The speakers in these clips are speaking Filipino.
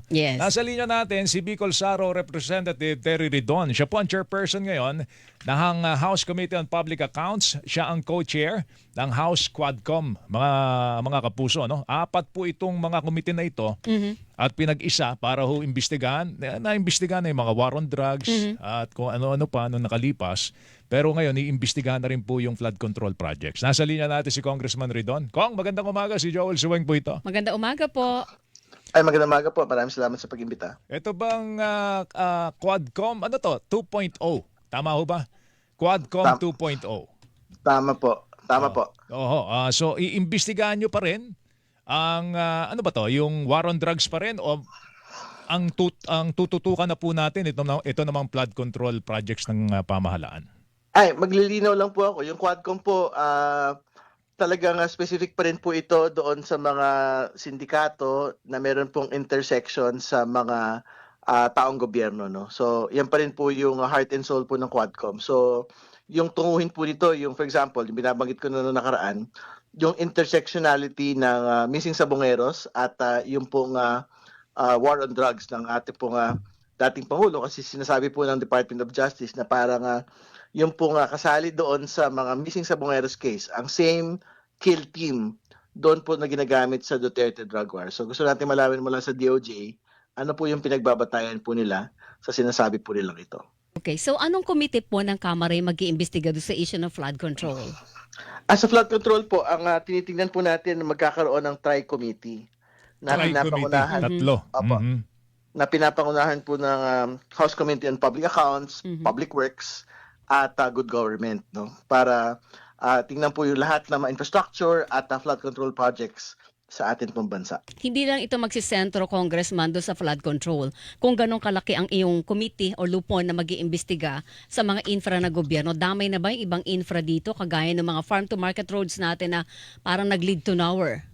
Yes. Nasa linya natin si Bicol Saro Representative Terry Ridon. Siya po ang chairperson ngayon ng House Committee on Public Accounts. Siya ang co-chair ng House Quadcom. Mga kapuso, no? Apat po itong mga komite na ito at pinag-isa para imbestigahan. Na-imbestigahan na yung mga war on drugs at kung ano-ano pa nung nakalipas. Pero ngayon, iimbestigahan na rin po yung flood control projects. Nasa linya natin si Congressman Ridon. Kong, magandang umaga. Si Joel Suweng po ito. Magandang umaga po. Ay, magandang umaga po. Maraming salamat sa pag-imbita. Ito bang Quadcom, ano to? 2.0. Tama ho ba? Quadcom 2.0. Tama po. Tama po. So, iimbestigahan nyo pa rin ang, ano ba to? Yung war on drugs pa rin o ang tututukan na po natin ito namang flood control projects ng pamahalaan? Ay, maglilinaw lang po ako. Yung Quadcom po, talagang specific pa rin po ito doon sa mga sindikato na meron pong intersection sa mga taong gobyerno, no? So, yan pa rin po yung heart and soul po ng Quadcom. So, yung tunguhin po nito, yung for example, yung binabanggit ko na noong nakaraan, yung intersectionality ng missing sabongeros at yung pong war on drugs ng ating pong dating Pangulo, kasi sinasabi po ng Department of Justice na parang yung pong kasali doon sa mga missing sabongeros case, ang same kill team doon po na ginagamit sa Duterte drug war. So gusto natin malaman mula sa DOJ, ano po yung pinagbabatayan po nila sa sinasabi po nilang ito. Okay, so anong komite po ng Kamara yung mag-iimbestiga doon sa issue ng flood control? As sa flood control po, ang tinitingnan po natin na magkakaroon ng tri-committee na pinapangunahan. Tatlo. Opo. Na pinapangunahan po ng House Committee on Public Accounts, Public Works, at Good Government, no? Para tingnan po yung lahat ng mga infrastructure at flood control projects sa atin pong bansa. Hindi lang ito magsisentro, Congressman, doon sa flood control. Kung ganong kalaki ang iyong committee o lupon na mag-iimbestiga sa mga infra na gobyerno, damay na ba yung ibang infra dito, kagaya ng mga farm-to-market roads natin na parang nag-lead to nowhere?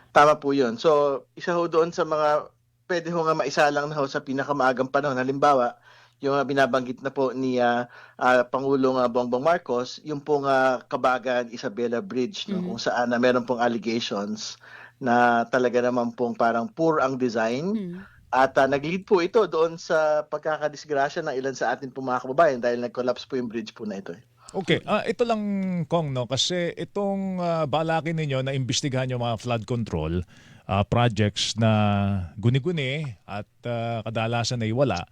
Tama po yun. So, isa ho doon sa mga pwede ho nga maisalang na ho sa pinakamaagang panahon. Halimbawa, yung binabanggit na po ni Pangulong Bongbong Marcos, yung pong Kabagan Isabela Bridge, no, kung saan meron pong allegations na talaga naman pong parang poor ang design. At nag-lead po ito doon sa pagkakadisgrasya ng ilan sa atin pong mga kababayan dahil nag-collapse po yung bridge po na ito. Okay, ito lang, Kong, no, kasi itong balakin ninyo na imbestigahan yung mga flood control projects na guni-guni at kadalasan ay wala.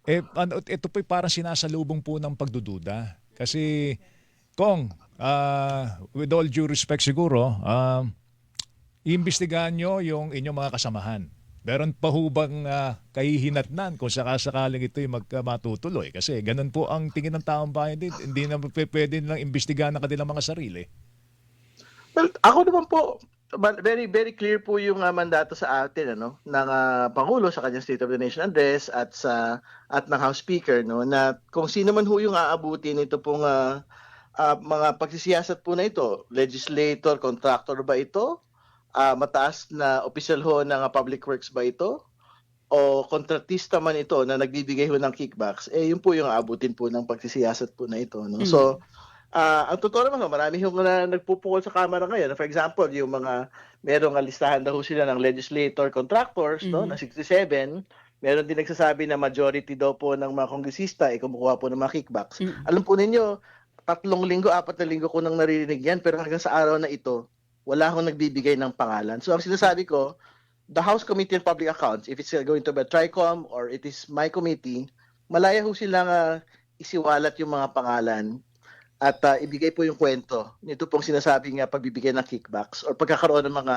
Ito po'y parang sinasalubong po ng pagdududa. Kasi, Kong, with all due respect siguro, iimbestigahan nyo yung inyong mga kasamahan. Meron pa ho bang kahihinatnan kung sakasakaling ito'y matutuloy? Kasi ganun po ang tingin ng taong bayan din. Hindi na pwede nilang imbestigahan ng kanilang mga sarili. Well, ako naman po, very very clear po yung mandato sa atin ng Pangulo sa kanyang State of the Nation address at ng House Speaker, no, na kung sino man ho yung aabutin ito pong mga pagsisiyasat po na ito, legislator, contractor ba ito, mataas na opisyal ho ng Public Works ba ito, o kontratista man ito na nagbibigay ho ng kickbacks, yun po yung aabutin po ng pagsisiyasat po na ito, no. So ang totoo naman, marami yung nagpupukol sa Kamara ngayon. For example, yung mga merong listahan daw sila ng legislator contractors, no, na 67. Meron din nagsasabi na majority daw po ng mga kongresista ay kumukuha po ng mga kickbacks. Alam po ninyo, 3 linggo, 4 na linggo ko nang naririnig yan, pero hanggang sa araw na ito, wala akong nagbibigay ng pangalan. So ang sinasabi ko, the House Committee on Public Accounts, if it's going to be a TRICOM or it is my committee, malaya ho silang isiwalat yung mga pangalan at ibigay po yung kwento nito pong sinasabing pagbibigay ng kickbacks or pagkakaroon ng mga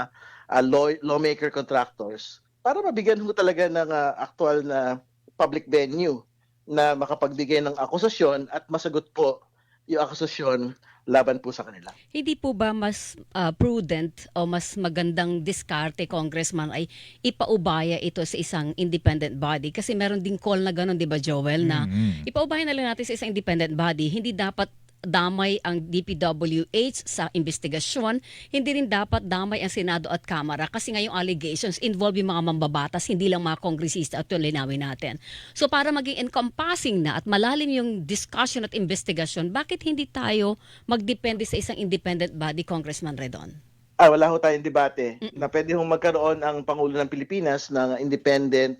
lawmaker contractors para mabigyan ho talaga ng actual na public venue na makapagbigay ng akusasyon at masagot po yung akusasyon laban po sa kanila. Hindi po ba mas prudent o mas magandang diskarte, Congressman, ay ipaubaya ito sa isang independent body? Kasi meron ding call na gano'n, di ba, Joel, na ipaubaya na lang natin sa isang independent body. Hindi dapat damay ang DPWH sa investigasyon, hindi rin dapat damay ang Senado at Kamara kasi ngayong allegations involve yung mga mambabatas, hindi lang mga kongresista at linawin natin. So para maging encompassing na at malalim yung discussion at investigasyon, bakit hindi tayo magdepende sa isang independent body, Congressman Redon? Wala ho tayong debate na pwede hong magkaroon ang Pangulo ng Pilipinas ng independent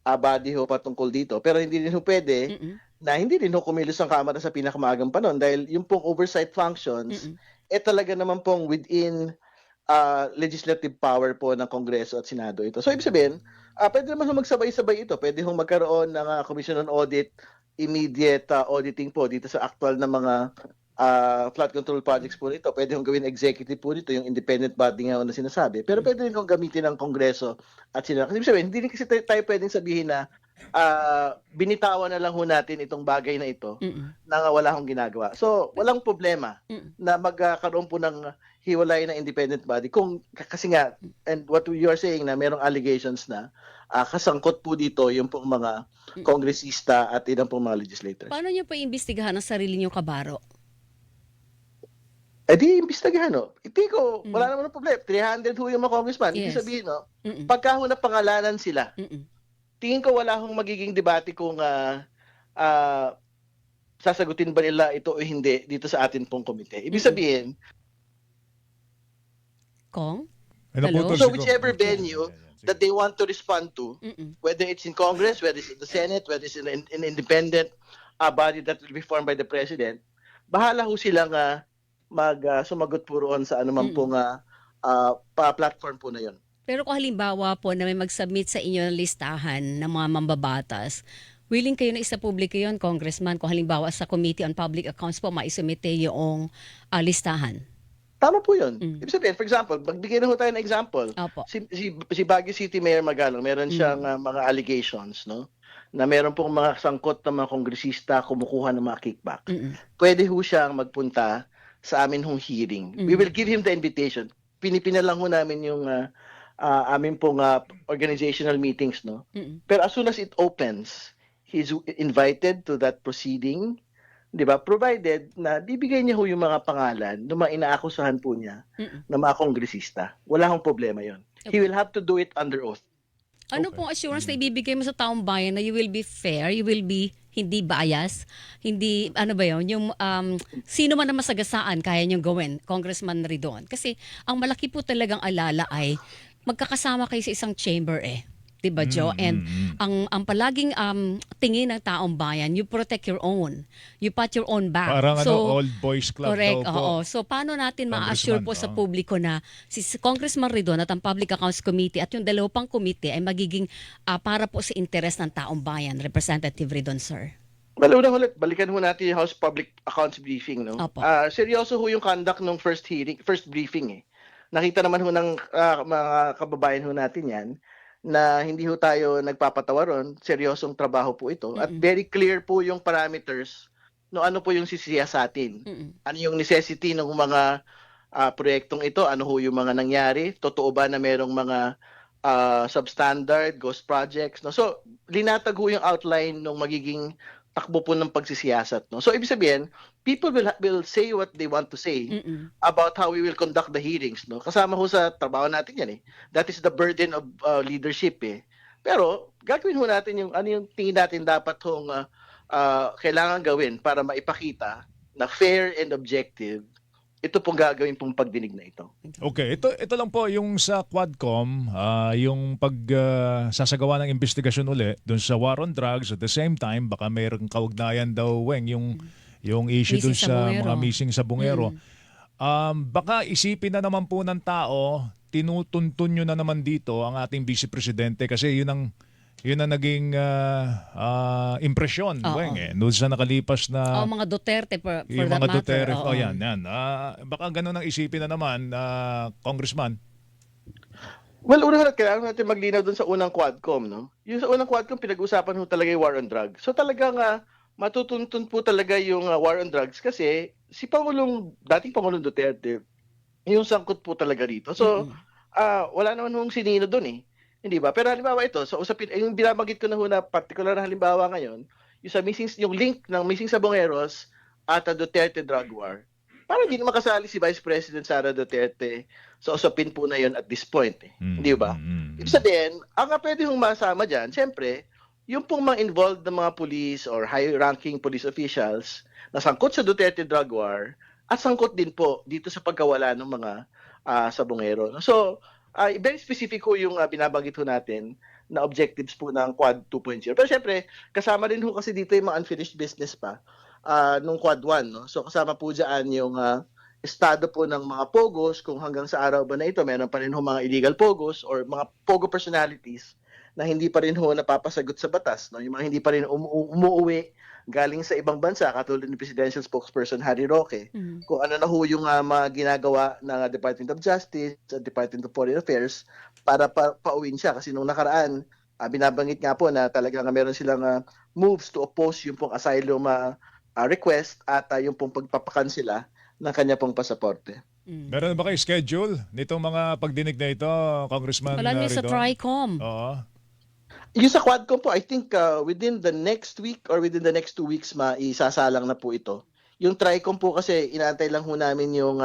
body ho patungkol dito. Pero hindi rin ho pwede Mm-mm. na hindi rin ho kumilos ang Kamara sa pinakamaagang panahon dahil yung pong oversight functions, Mm-mm. talaga naman pong within legislative power po ng Kongreso at Senado ito. So, ibig sabihin, pwede naman ho magsabay-sabay ito. Pwede ho magkaroon ng Commission on Audit, immediate auditing po dito sa actual na mga flood control projects po nito. Pwede hong gawin executive po nito, yung independent body nga na sinasabi. Pero pwede rin hong gamitin ng Kongreso at Senado. Kasi ibig sabihin, hindi rin kasi tayo pwedeng sabihin na binitawan na lang ho natin itong bagay na ito Mm-mm. na wala hong ginagawa. So, walang problema Mm-mm. na magkaroon po ng hiwalay na independent body. Kasi nga, and what you are saying na merong allegations na kasangkot po dito yung pong mga kongresista at ilang pong mga legislators. Paano niyo pa imbestigahan ang sarili niyo, kabaro? Di imbestigahan, no? Wala naman ng problema. 300 ho yung mga congressman. Ibig Yes. sabihin, no? Mm-mm. Pagka ho na pangalanan sila, Mm-mm. tingin ko wala hong magiging debate kung sasagutin ba nila ito o hindi dito sa atin pong komite. Ibig sabihin, Kong? Naputol so si Kong. whichever venue that they want to respond to, Mm-mm. whether it's in Congress, whether it's in the Senate, whether it's in an independent body that will be formed by the President, bahala ho silang sumagot po roon sa anuman pong platform po na yon. Pero kung halimbawa po na may mag-submit sa inyo ng listahan ng mga mambabatas, willing kayo na isa-publiko yun, Congressman, kung halimbawa sa Committee on Public Accounts po maisumite yung listahan? Tama po yun. Mm. Ibig sabihin, for example, magbigay na ho tayo ng example. Opo. Si Baguio City Mayor Magalong, meron siyang mga allegations, no? Na meron pong mga sangkot ng mga kongresista kumukuha ng mga kickback. Mm-mm. Pwede ho siyang magpunta sa amin hong hearing. We will give him the invitation. Pinipina lang ho namin yung amin pong organizational meetings, no? Mm-mm. Pero as soon as it opens, he's invited to that proceeding, di ba? Provided na bibigay niya ho yung mga pangalan ng mga inaakusahan po niya Mm-mm. ng mga kongresista. Wala hong problema yon. He will have to do it under oath. Ano pong assurance na ibibigay mo sa taong bayan na you will be fair, you will be hindi bias, hindi, ano ba yun, yung sino man na masagasaan kaya niyong gawin, Congressman Ridon. Kasi ang malaki po talagang alala ay magkakasama kayo sa isang chamber Diba, Joe? And ang palaging tingin ng taong bayan, you protect your own. You pat your own back. Parang old boys club correct, daw po. oo. So, paano natin ma-assure po sa Congressman, publiko na si Congressman Ridon at ang Public Accounts Committee at yung dalawang pang committee ay magiging para po sa interes ng taong bayan, Representative Ridon, sir? Well, unang ulit, balikan ho natin yung House Public Accounts Briefing, no? Opo. Seryoso ho yung conduct ng first briefing. Nakita naman ho ng mga kababayan ho natin yan na hindi ho tayo nagpapatawa ron, seryosong trabaho po ito. At very clear po yung parameters no ano po yung sisiya sa atin. Ano yung necessity ng mga proyektong ito, ano ho yung mga nangyari, totoo ba na merong mga substandard, ghost projects. No? So, linatag ho yung outline ng magiging takbo po ng pagsisiyasat. No? So, ibig sabihin, people will say what they want to say about how we will conduct the hearings. No? Kasama ho sa trabaho natin yan. That is the burden of leadership. Pero, gagawin ho natin yung ano yung tingin natin dapat hong kailangan gawin para maipakita na fair and objective ito pong gagawin pong pagdinig na ito. Okay, ito lang po yung sa Quadcom, yung sasagawa ng investigasyon uli doon sa war on drugs. At the same time, baka mayroong kaugnayan daw, Weng, yung issue doon sa mga missing sa Bungero. Baka isipin na naman po ng tao, tinutuntun nyo na naman dito ang ating Vice Presidente kasi yun ang naging impresyon, Weng, doon sa nakalipas na mga Duterte for yung that mga matter. Duterte. Oo. Yan. Baka ganun ang isipin na naman, Congressman. Well, una kailangan natin maglinaw dun sa unang Quadcom, no? Yung sa unang Quadcom, pinag-usapan ho talaga yung war on drugs. So talagang matutuntun po talaga yung war on drugs kasi si dating Pangulong Duterte, yung sangkot po talaga rito. So, wala naman hong sinino dun Hindi ba? Pero halimbawa ito, sa usapin, yung binabanggit ko na ho na particular na halimbawa ngayon, yung link ng missing sa Bongeros at Duterte drug war. Para hindi naman kasali si Vice President Sara Duterte sa usapin po na yon at this point. Hindi ba? Ibig sabihin, ang pwede hong masama dyan, siyempre, yung pong mga involved na mga police or high-ranking police officials na sangkot sa Duterte drug war at sangkot din po dito sa pagkawala ng mga sa Bungero. So, very specific ho yung binabanggit ho natin na objectives po ng Quad 2.0. Pero syempre, kasama rin ho kasi dito yung mga unfinished business pa nung Quad 1. No? So kasama po dyan yung estado po ng mga pogos, kung hanggang sa araw ba na ito, meron pa rin ho mga illegal pogos or mga pogo personalities na hindi pa rin ho napapasagot sa batas. No? Yung mga hindi pa rin umuuwi galing sa ibang bansa, katulad ni Presidential Spokesperson Harry Roque. Kung ano na ho yung mga ginagawa ng Department of Justice at Department of Foreign Affairs para pauwiin siya. Kasi nung nakaraan, binabanggit nga po na talagang meron silang moves to oppose yung pong asylum request at yung pong pagpapakansela ng kanya pong pasaporte. Meron ba kayo schedule nitong mga pagdinig na ito, Congressman Wala niyo sa Ridon? TRICOM. Oo. Yung sa Quadcom po, I think within the next week or within the next 2 weeks maisasalang na po ito. Yung TRICOM po kasi inaantay lang ho namin yung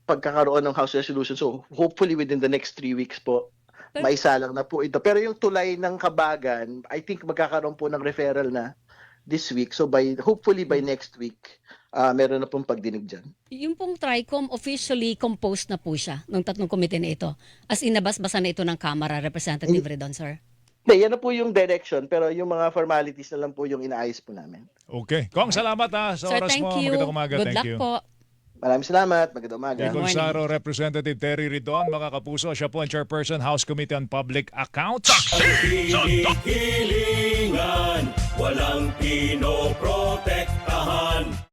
pagkakaroon ng House Resolution. So hopefully within the next 3 weeks po, maisalang na po ito. Pero yung tulay ng Kabagan, I think magkakaroon po ng referral na this week. So hopefully by next week, meron na pong pagdinig dyan. Yung pong TRICOM, officially composed na po siya ng tatlong komite na ito. As inabas-basa na ito ng Kamara, Representative Ridon, sir. Hindi, yan na po yung direction. Pero yung mga formalities na lang po yung inaayos po namin. Okay. Kong, salamat sa Sir, oras thank mo. you. Magandang umaga. Good Thank luck you. po. Maraming salamat. Magandang umaga. Bicol morning. Saro Representative Terry Ridon, mga kapuso, siya po ang Chairperson, House Committee on Public Accounts. Hilingan, walang pinoprotektahan.